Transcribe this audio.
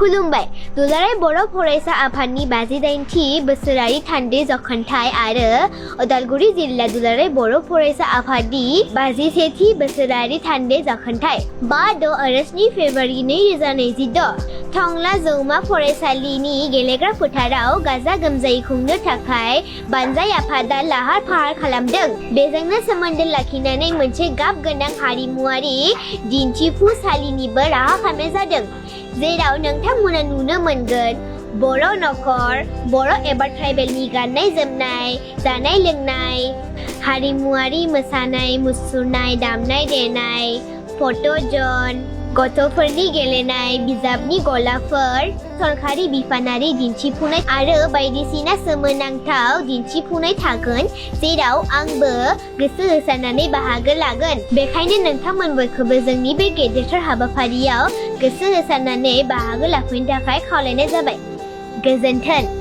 खुलुमबाय दुलाराय बर' फरायसा आफादनि 58थि बोसोरारि थान्दै जख'नथाइ आरो उदालगुरि जिल्ला दुलाराय बर' फरायसा आफादनि 51थि बोसोरारि थान्दै जख'नथाइ 5 आरो 7 फेब्रुवारि 2026 टंला जौमा फरायसालिनि गेलेग्रा फोथाराव गाजा गोमजायै खुंनो थाखाय बानजाय आफादा लाहार फाहार खालामदों। बेजोंनो सोमोन्दो लाखिनानै मोनसे गाब गोनां हारिमुआरि दिन्थिफुंसालिनिबो राहा खालामनाय जादों। जेराव नोंथांमोना नुनो मोनगोन बर' नखर बर' एबा ट्राइबेलनि गाननाय जोमनाय जानाय लोंनाय हारिमुआरि मोसानाय मुसुरनाय दामनाय देनाय फट' जन गथ'फोरनि गेलेनाय बिजाबनि गलाफोर सरखारि बिफानारि दिन्थिफुंनाय आरो बायदिसिना सोमोनांथाव दिन्थिफुंनाय थागोन जेराव आंबो गोसो होसारनानै बाहागो लागोन। बेखायनो नोंथांमोन बयखौबो जोंनि बे गेदेरथार हाबाफारियाव गोसो होसारनानै बाहागो लाफैनो थाखाय खावलायनाय जाबाय। गोजोन्थों।